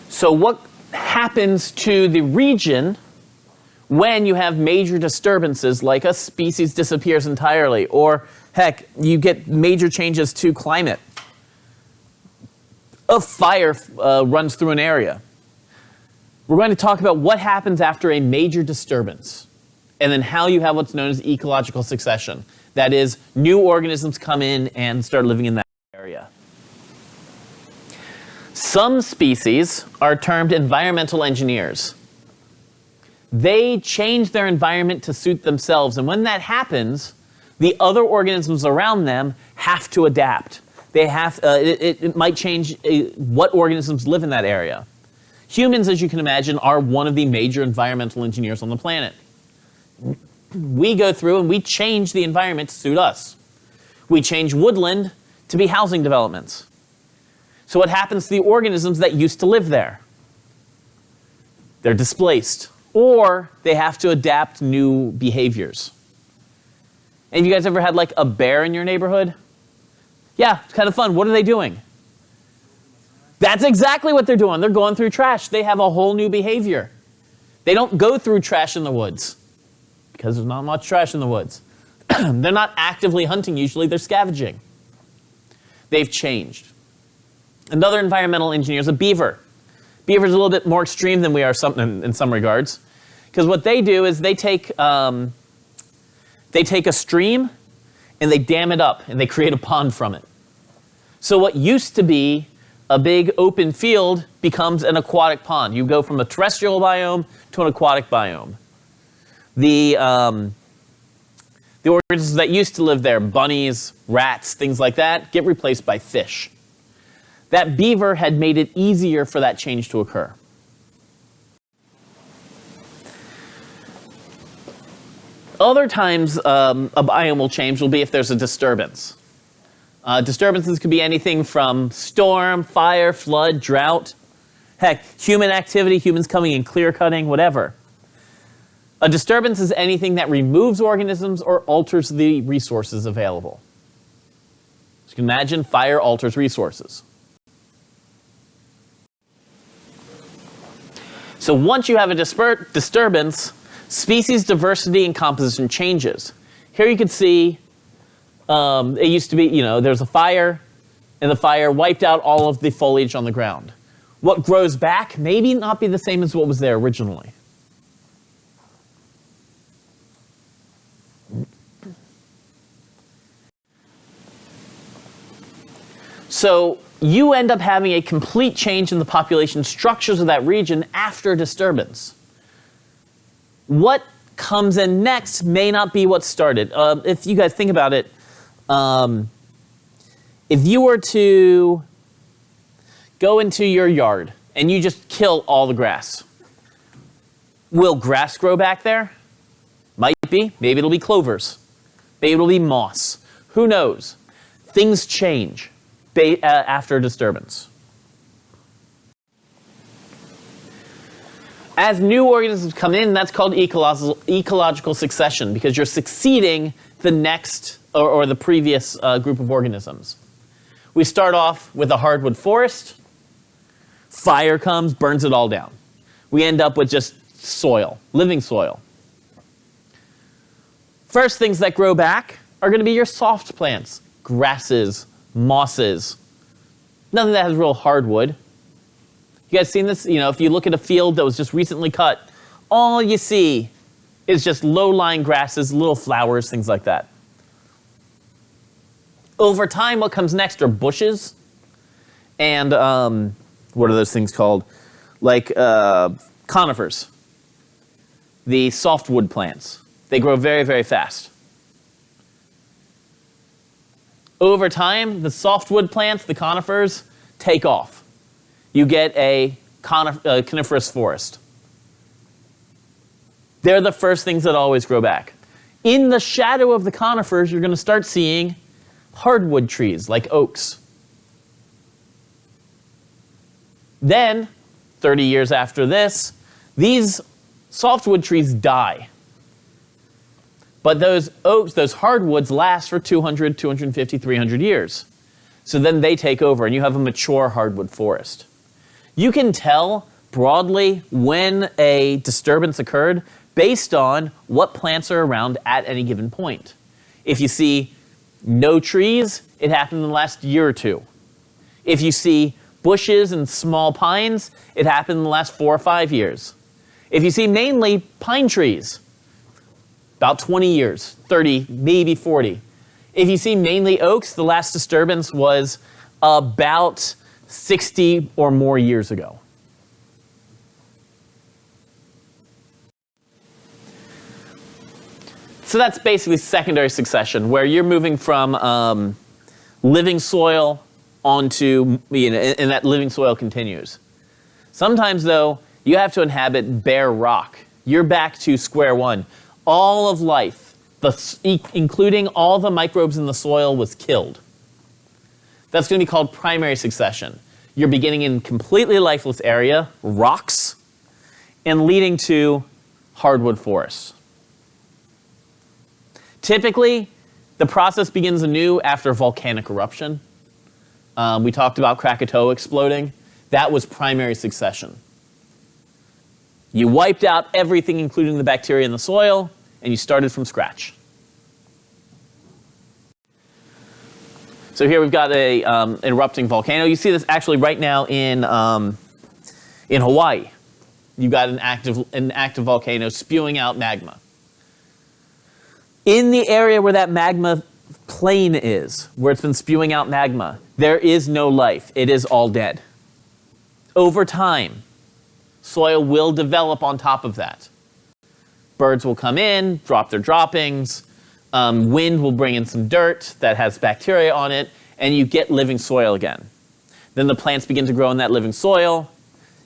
So what happens to the region when you have major disturbances, like a species disappears entirely, or heck, you get major changes to climate? A fire runs through an area. We're going to talk about what happens after a major disturbance, and then how you have what's known as ecological succession. That is, new organisms come in and start living in that area. Some species are termed environmental engineers. They change their environment to suit themselves, and when that happens, the other organisms around them have to adapt. They have, it might change what organisms live in that area. Humans, as you can imagine, are one of the major environmental engineers on the planet. We go through and we change the environment to suit us. We change woodland to be housing developments. So what happens to the organisms that used to live there? They're displaced, or they have to adapt new behaviors. And you guys ever had like a bear in your neighborhood? Yeah, it's kind of fun. What are they doing? That's exactly what they're doing. They're going through trash. They have a whole new behavior. They don't go through trash in the woods because there's not much trash in the woods. They're not actively hunting usually, they're scavenging. They've changed. Another environmental engineer is a beaver. Beaver's a little bit more extreme than we are in some regards, because what they do is they take a stream and they dam it up and they create a pond from it. So what used to be a big open field becomes an aquatic pond. You go from a terrestrial biome to an aquatic biome. The organisms that used to live there, bunnies, rats, things like that, get replaced by fish. That beaver had made it easier for that change to occur. Other times a biome will change will be if there's a disturbance. Disturbances could be anything from storm, fire, flood, drought, heck, human activity, humans coming and clear cutting, whatever. A disturbance is anything that removes organisms or alters the resources available. So you can imagine fire alters resources. So once you have a disturbance, species diversity and composition changes. Here you can see it used to be, there's a fire, and the fire wiped out all of the foliage on the ground. What grows back maybe not be the same as what was there originally. So you end up having a complete change in the population structures of that region after a disturbance. What comes in next may not be what started. If you guys think about it, if you were to go into your yard and you just kill all the grass, will grass grow back there? Might be. Maybe it'll be clovers. Maybe it'll be moss. Who knows? Things change after a disturbance. As new organisms come in, that's called ecological succession, because you're succeeding the next or the previous group of organisms. We start off with a hardwood forest. Fire comes, burns it all down. We end up with just soil, living soil. First things that grow back are going to be your soft plants, grasses, mosses. Nothing that has real hardwood. You guys seen this? If you look at a field that was just recently cut, all you see is just low-lying grasses, little flowers, things like that. Over time, what comes next are bushes and what are those things called? Like conifers, the softwood plants. They grow very, very fast. Over time, the softwood plants, the conifers, take off. You get a coniferous forest. They're the first things that always grow back. In the shadow of the conifers, you're going to start seeing hardwood trees like oaks. Then, 30 years after this, these softwood trees die. But those oaks, those hardwoods last for 200, 250, 300 years. So then they take over and you have a mature hardwood forest. You can tell broadly when a disturbance occurred based on what plants are around at any given point. If you see no trees, it happened in the last year or two. If you see bushes and small pines, it happened in the last 4 or 5 years. If you see mainly pine trees, about 20 years, 30, maybe 40. If you see mainly oaks, the last disturbance was about 60 or more years ago. So that's basically secondary succession, where you're moving from living soil onto, and that living soil continues. Sometimes, though, you have to inhabit bare rock. You're back to square one. All of life, including all the microbes in the soil, was killed. That's going to be called primary succession. You're beginning in completely lifeless area, rocks, and leading to hardwood forests. Typically, the process begins anew after volcanic eruption. We talked about Krakatoa exploding. That was primary succession. You wiped out everything, including the bacteria in the soil, and you started from scratch. So here we've got an erupting volcano. You see this actually right now in Hawaii. You've got an active volcano spewing out magma. In the area where that magma plain is, where it's been spewing out magma, there is no life. It is all dead. Over time, soil will develop on top of that. Birds will come in, drop their droppings. Wind will bring in some dirt that has bacteria on it, and you get living soil again. Then the plants begin to grow in that living soil,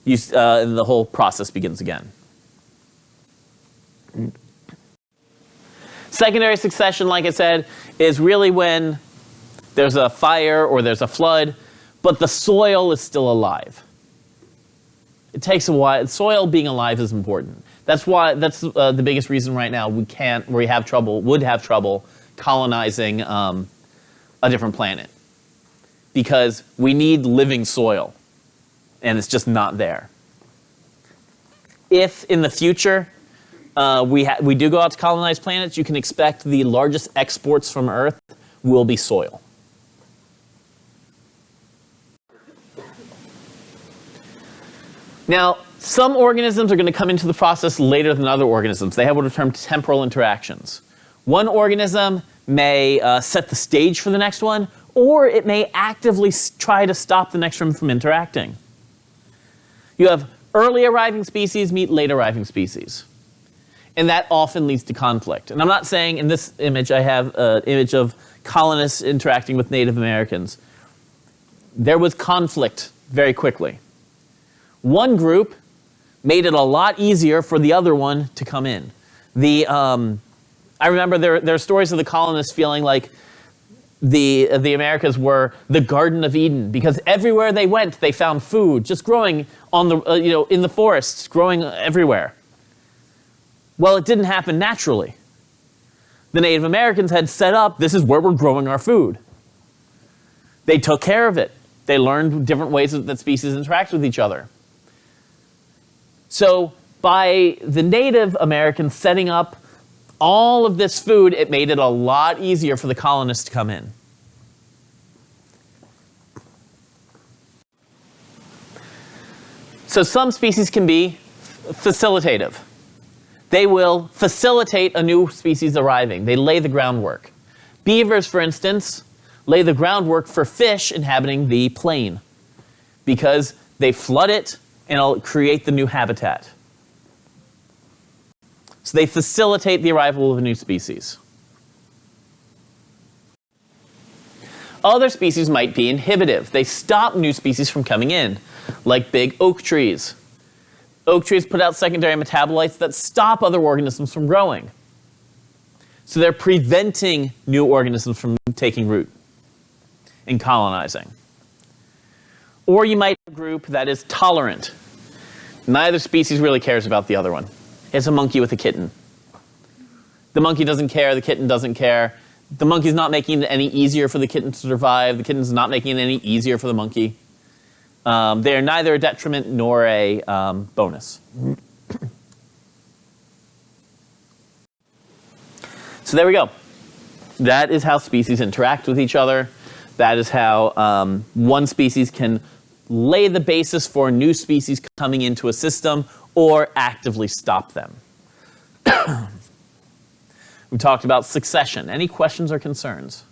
and the whole process begins again. Secondary succession, like I said, is really when there's a fire or there's a flood, but the soil is still alive. It takes a while. Soil being alive is important. That's the biggest reason right now would have trouble colonizing a different planet, because we need living soil, and it's just not there. If in the future we do go out to colonize planets, you can expect the largest exports from Earth will be soil. Now, some organisms are going to come into the process later than other organisms. They have what are termed temporal interactions. One organism may set the stage for the next one, or it may actively try to stop the next one from interacting. You have early arriving species meet late arriving species. And that often leads to conflict. And I'm not saying in this image I have an image of colonists interacting with Native Americans. There was conflict very quickly. One group made it a lot easier for the other one to come in. I remember there are stories of the colonists feeling like the Americas were the Garden of Eden, because everywhere they went, they found food just growing on the in the forests, growing everywhere. Well, it didn't happen naturally. The Native Americans had set up, this is where we're growing our food. They took care of it. They learned different ways that species interact with each other. So by the Native Americans setting up all of this food, it made it a lot easier for the colonists to come in. So some species can be facilitative. They will facilitate a new species arriving. They lay the groundwork. Beavers, for instance, lay the groundwork for fish inhabiting the plain, because they flood it and it'll create the new habitat. So they facilitate the arrival of a new species. Other species might be inhibitive. They stop new species from coming in, like big oak trees. Oak trees put out secondary metabolites that stop other organisms from growing. So they're preventing new organisms from taking root and colonizing. Or you might have a group that is tolerant. Neither species really cares about the other one. It's a monkey with a kitten. The monkey doesn't care, the kitten doesn't care. The monkey's not making it any easier for the kitten to survive. The kitten's not making it any easier for the monkey. They are neither a detriment nor a bonus. So there we go. That is how species interact with each other. That is how one species can lay the basis for new species coming into a system or actively stop them. We talked about succession. Any questions or concerns?